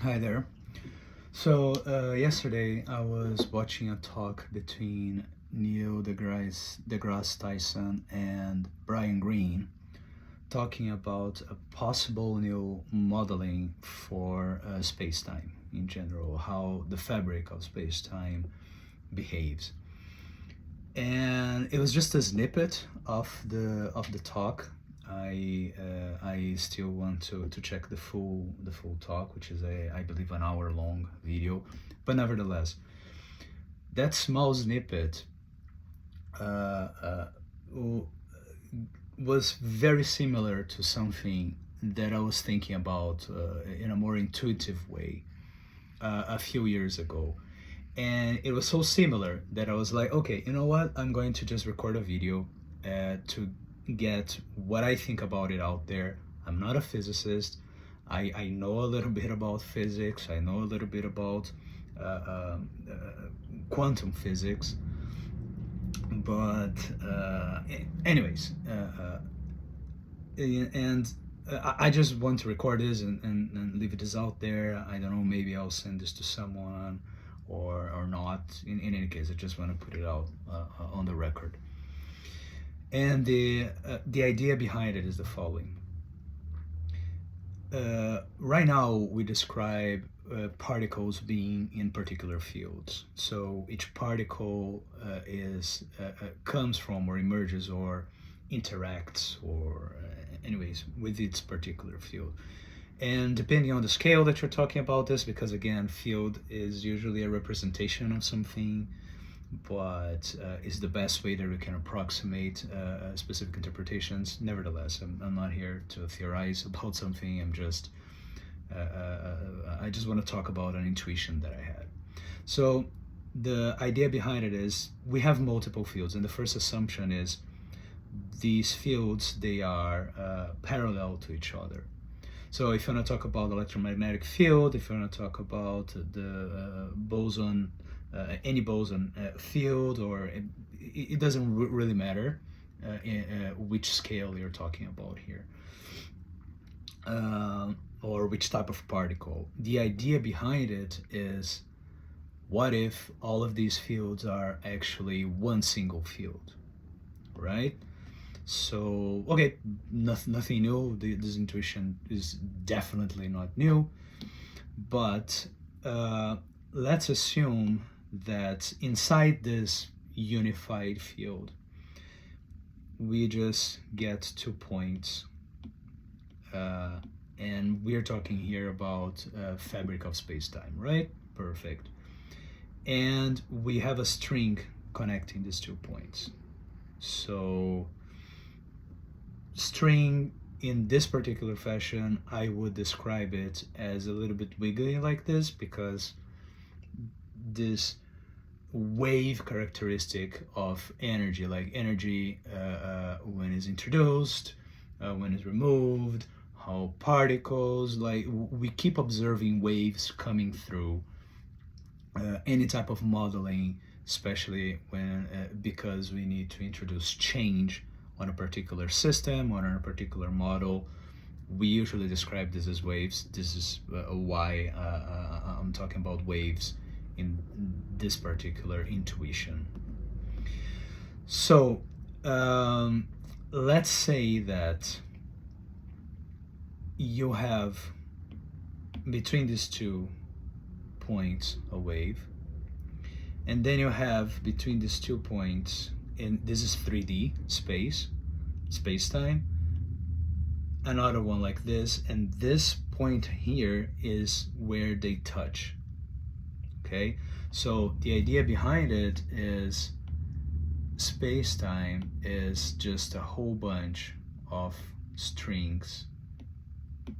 Hi there. So yesterday I was watching a talk between Neil deGrasse Tyson and Brian Greene talking about a possible new modeling for space-time in general, how the fabric of space-time behaves. And it was just a snippet of the talk. I still want to check the full talk, which is I believe an hour long video, but nevertheless, that small snippet uh, uh, w- was very similar to something that I was thinking about in a more intuitive way a few years ago. And it was so similar that I was like, okay, you know what? I'm going to just record a video to get what I think about it out there. I'm not a physicist. I know a little bit about physics. I know a little bit about quantum physics. But, anyways, and I just want to record this and leave this out there. I don't know, maybe I'll send this to someone or not. In any case, I just want to put it out on the record. And the idea behind it is the following. Right now, we describe particles being in particular fields. So each particle comes from or emerges or interacts or anyways with its particular field. And depending on the scale that you're talking about this, because again, field is usually a representation of something, but is the best way that we can approximate specific interpretations. Nevertheless, I'm not here to theorize about something. I just want to talk about an intuition that I had. So the idea behind it is we have multiple fields, and the first assumption is these fields, they are parallel to each other. So if you want to talk about electromagnetic field, if you want to talk about the boson, any boson field, or it doesn't really matter which scale you're talking about here, or which type of particle. The idea behind it is, what if all of these fields are actually one single field, right? So, okay, nothing new. This intuition is definitely not new, but let's assume that inside this unified field, we just get 2 points, uh, and we're talking here about fabric of space-time, right? Perfect. And we have a string connecting these 2 points. So string in this particular fashion, I would describe it as a little bit wiggly like this, because this wave characteristic of energy, like energy when it's introduced, when it's removed, how particles, like we keep observing waves coming through any type of modeling, especially when because we need to introduce change on a particular system, on a particular model. We usually describe this as waves. This is why I'm talking about waves in this particular intuition. So let's say that you have between these 2 points a wave, and then you have between these 2 points, and this is 3D space-time, another one like this, and this point here is where they touch. Okay, so the idea behind it is space-time is just a whole bunch of strings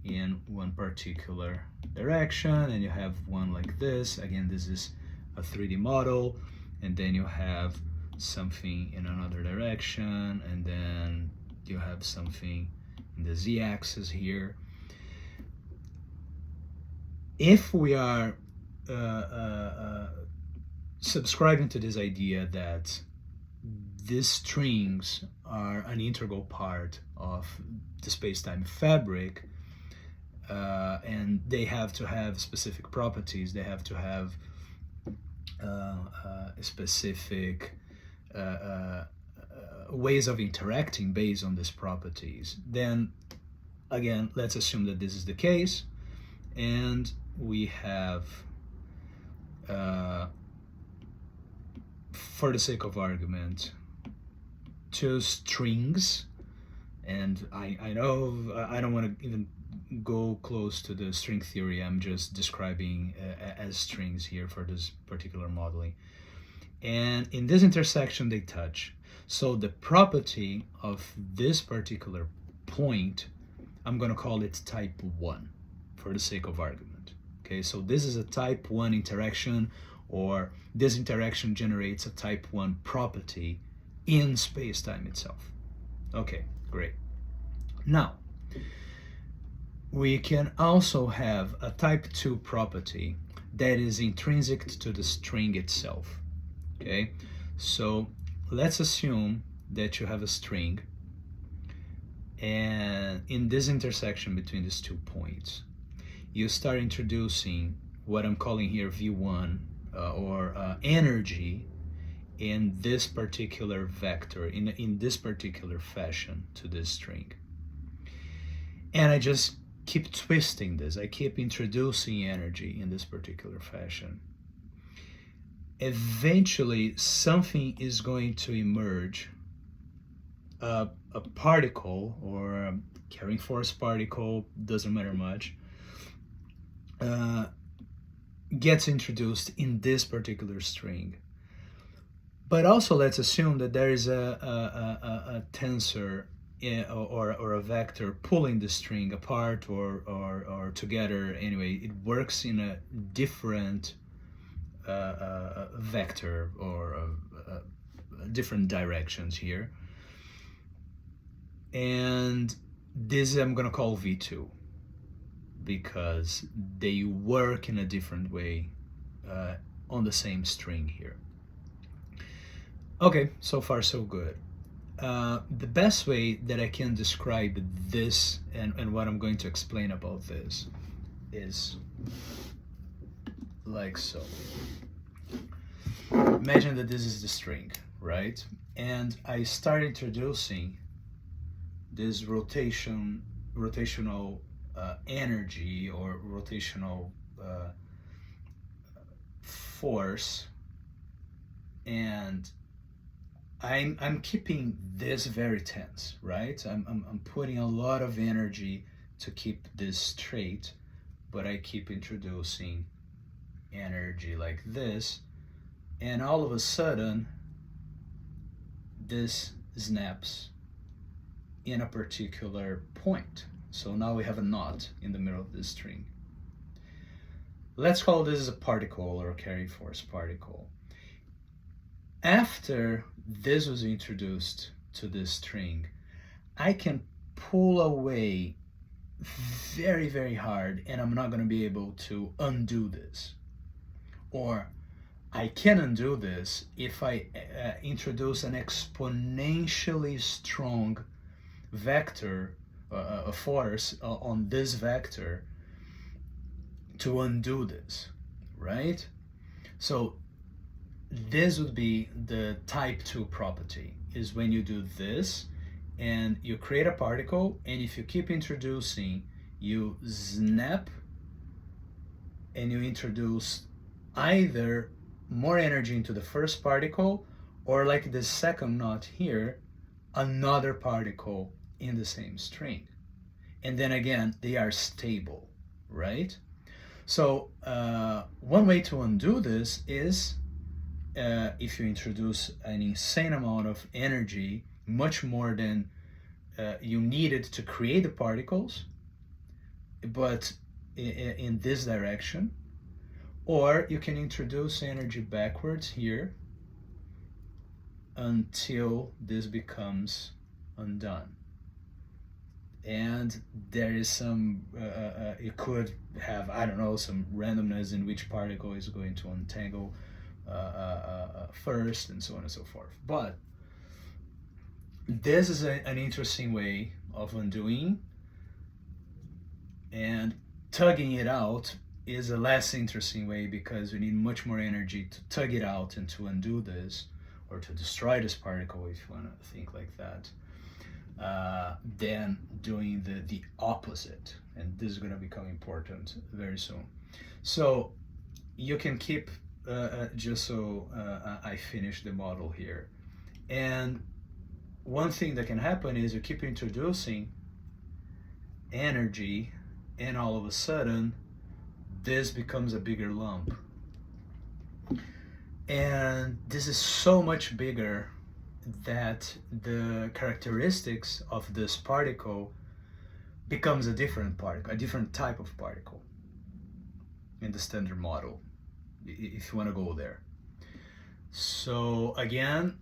in one particular direction, and you have one like this. Again, this is a 3D model, and then you have something in another direction, and then you have something in the z-axis here. If we are subscribing to this idea that these strings are an integral part of the space-time fabric, and they have to have specific properties. They have to have specific ways of interacting based on these properties. Then again, let's assume that this is the case, and we have, for the sake of argument, two strings. And I know I don't want to even go close to the string theory. I'm just describing as strings here for this particular modeling. And in this intersection, they touch. So the property of this particular point, I'm going to call it type 1 for the sake of argument. Okay, so this is a type 1 interaction, or this interaction generates a type 1 property in space-time itself. Okay, great. Now, we can also have a type 2 property that is intrinsic to the string itself. Okay, so let's assume that you have a string, and in this intersection between these 2 points, you start introducing what I'm calling here V1, or energy, in this particular vector, in this particular fashion to this string. And I just keep twisting this. I keep introducing energy in this particular fashion. Eventually, something is going to emerge, a particle, or a carrying force particle, doesn't matter much, gets introduced in this particular string. But also, let's assume that there is a tensor or a vector pulling the string apart or together. Anyway, it works in a different vector or different directions here. And this I'm going to call V2 because they work in a different way on the same string here. Okay, so far so good. The best way that I can describe this and what I'm going to explain about this is like so. Imagine that this is the string, right? And I start introducing this rotational energy or rotational force, and I'm keeping this very tense, right? I'm putting a lot of energy to keep this straight, but I keep introducing energy like this, and all of a sudden this snaps in a particular point. So now we have a knot in the middle of this string. Let's call this a particle or a carrying force particle. After this was introduced to this string, I can pull away very, very hard, and I'm not going to be able to undo this. Or I can undo this if I introduce an exponentially strong vector, a force on this vector to undo this, right? So this would be the type 2 property, is when you do this and you create a particle, and if you keep introducing, you snap and you introduce either more energy into the first particle, or like the second knot here, another particle in the same string. And then again, they are stable, right? So one way to undo this is if you introduce an insane amount of energy, much more than you needed to create the particles, but in this direction. Or you can introduce energy backwards here until this becomes undone. And there is some, it could have, I don't know, some randomness in which particle is going to untangle first, and so on and so forth. But this is an interesting way of undoing And tugging it out is a less interesting way because we need much more energy to tug it out and to undo this, or to destroy this particle, if you want to think like that, than doing the opposite. And this is going to become important very soon. So you can keep, just so I finish the model here. And one thing that can happen is you keep introducing energy, and all of a sudden this becomes a bigger lump. And this is so much bigger that the characteristics of this particle becomes a different particle, a different type of particle in the standard model, if you want to go there. So again,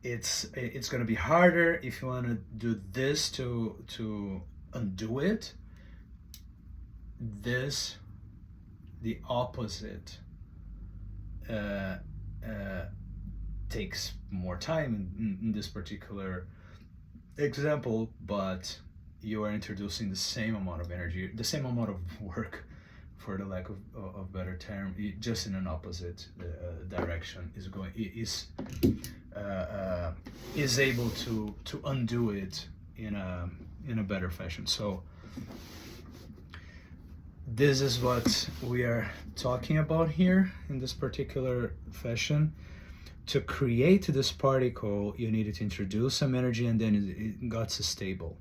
it's going to be harder if you want to do this to undo it. This, the opposite, takes more time in this particular example, but you are introducing the same amount of energy, the same amount of work, for the lack of better term, just in an opposite direction, is able to undo it in a better fashion. So this is what we are talking about here in this particular fashion. To create this particle, you needed to introduce some energy, and then it got stable.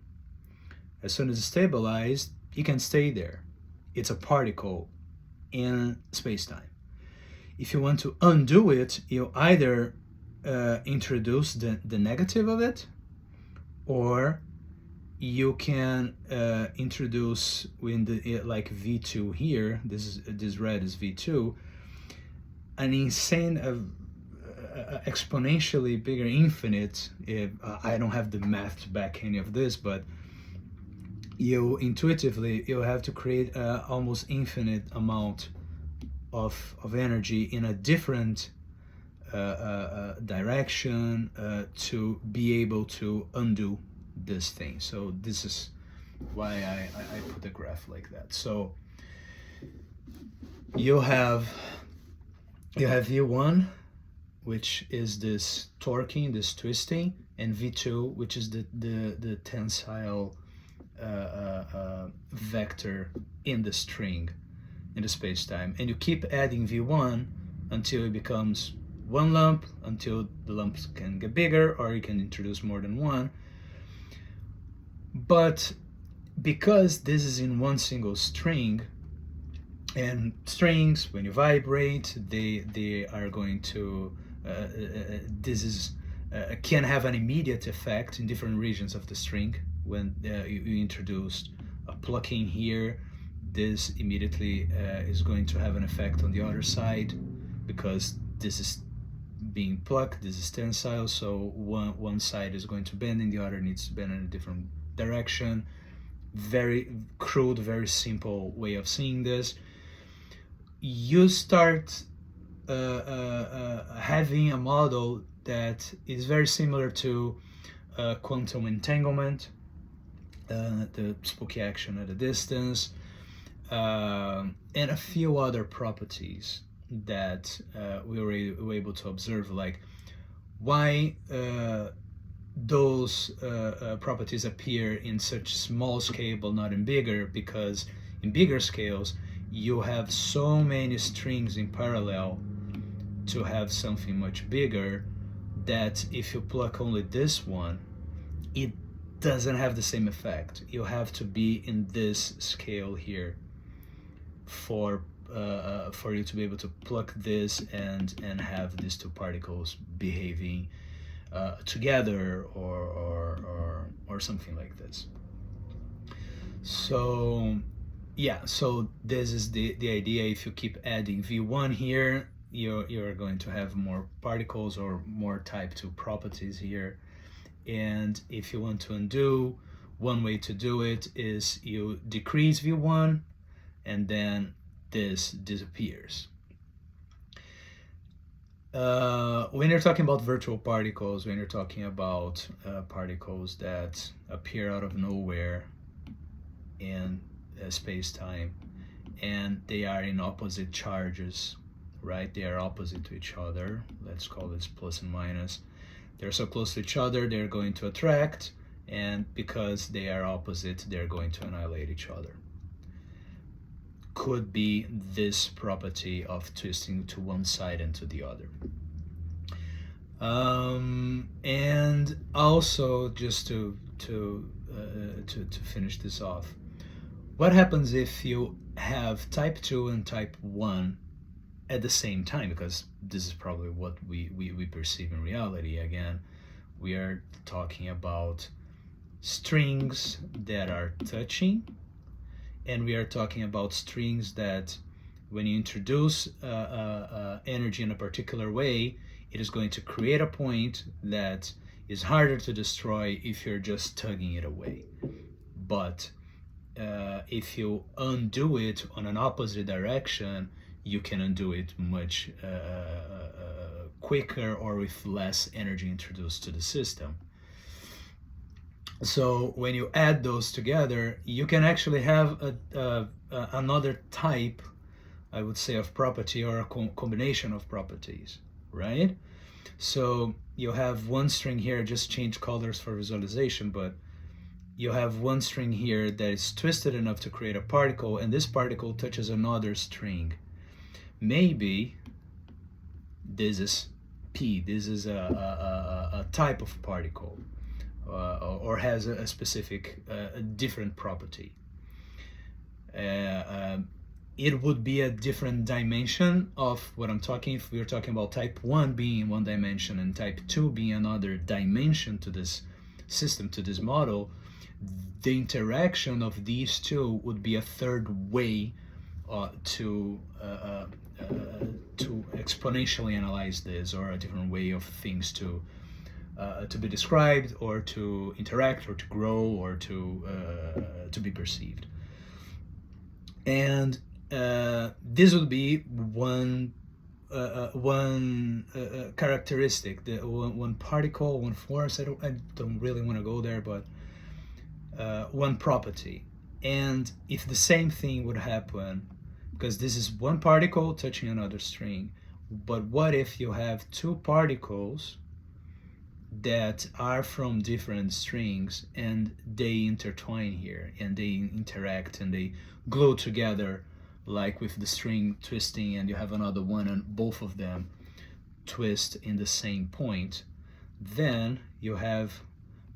As soon as it's stabilized, it can stay there. It's a particle in space-time. If you want to undo it, you either introduce the negative of it, or you can introduce, in the like V2 here, this red is V2, an insane, exponentially bigger infinite. I don't have the math to back any of this, but you intuitively you have to create almost infinite amount of energy in a different direction to be able to undo this thing. So this is why I put the graph like that. So you have V1, which is this torquing, this twisting, and V2, which is the tensile vector in the string, in the space-time. And you keep adding V1 until it becomes one lump, until the lumps can get bigger, or you can introduce more than one. But because this is in one single string, and strings, when you vibrate, they are going to can have an immediate effect in different regions of the string. When you introduce a plucking here, this immediately is going to have an effect on the other side, because this is being plucked, this is tensile, so one side is going to bend and the other needs to bend in a different direction. Very crude, very simple way of seeing this. You start having a model that is very similar to quantum entanglement, the spooky action at a distance, and a few other properties that we were able to observe, like why those properties appear in such small scale but not in bigger, because in bigger scales you have so many strings in parallel to have something much bigger, that if you pluck only this one, it doesn't have the same effect. You have to be in this scale here for you to be able to pluck this and have these two particles behaving together, or something like this. So yeah, so this is the idea. If you keep adding V1 here, you're going to have more particles or more type 2 properties here. And if you want to undo, one way to do it is you decrease V1, and then this disappears. When you're talking about virtual particles, when you're talking about particles that appear out of nowhere and space-time, and they are in opposite charges, right? They are opposite to each other. Let's call this plus and minus. They're so close to each other, they're going to attract, and because they are opposite, they're going to annihilate each other. Could be this property of twisting to one side and to the other. And also, just to finish this off, what happens if you have type 2 and type 1 at the same time? Because this is probably what we perceive in reality. Again, we are talking about strings that are touching, and we are talking about strings that when you introduce energy in a particular way, it is going to create a point that is harder to destroy if you're just tugging it away. But if you undo it on an opposite direction, you can undo it much quicker or with less energy introduced to the system. So when you add those together, you can actually have another type, I would say, of property, or a combination of properties, right? So you have one string here, just change colors for visualization, but you have one string here that is twisted enough to create a particle, and this particle touches another string. Maybe this is P, this is a type of particle, or has a specific different property. It would be a different dimension of what I'm talking. If we're talking about type 1 being one dimension and type 2 being another dimension to this system, to this model, the interaction of these two would be a third way to exponentially analyze this, or a different way of things to be described, or to interact, or to grow, or to be perceived. And this would be one characteristic, one particle, one force. I don't really want to go there, but one property. And if the same thing would happen, because this is one particle touching another string, but what if you have two particles that are from different strings and they intertwine here, and they interact and they glue together, like with the string twisting, and you have another one and both of them twist in the same point? Then you have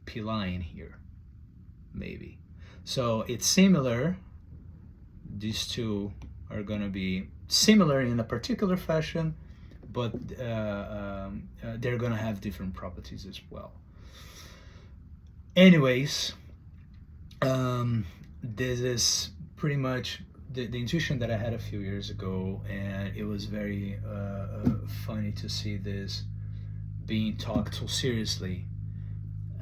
P line here, maybe. So it's similar. These two are going to be similar in a particular fashion, but they're going to have different properties as well. Anyways, this is pretty much the intuition that I had a few years ago, and it was very funny to see this being talked so seriously,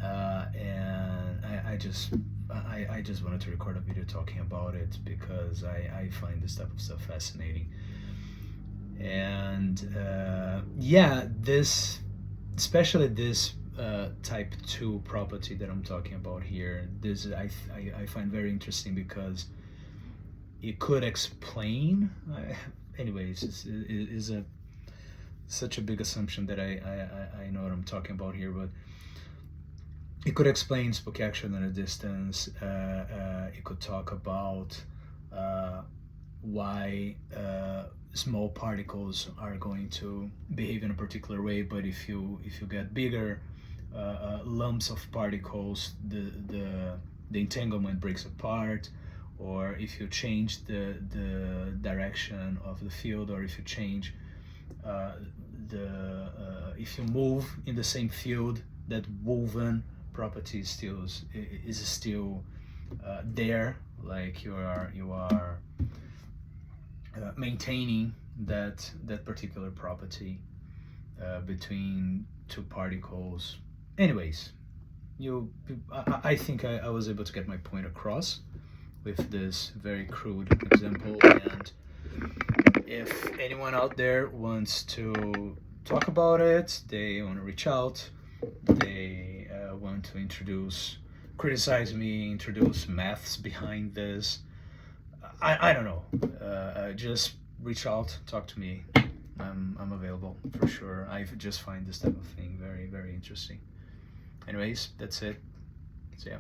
and I just wanted to record a video talking about it, because I find this type of stuff fascinating. And yeah, this, especially this type 2 property that I'm talking about here, this I find very interesting, because it could explain, anyways, it is such a big assumption that I know what I'm talking about here, but it could explain spooky action at a distance. It could talk about why small particles are going to behave in a particular way, but if you get bigger lumps of particles, the entanglement breaks apart. Or if you change the direction of the field, or if you change if you move in the same field, that woven property is still there, like you are maintaining that particular property between two particles. Anyways, I think I was able to get my point across with this very crude example. And if anyone out there wants to talk about it, they want to reach out, they want to criticize me, introduce maths behind this, I don't know. Just reach out, talk to me. I'm available for sure. I just find this type of thing very, very interesting. Anyways, that's it. So yeah.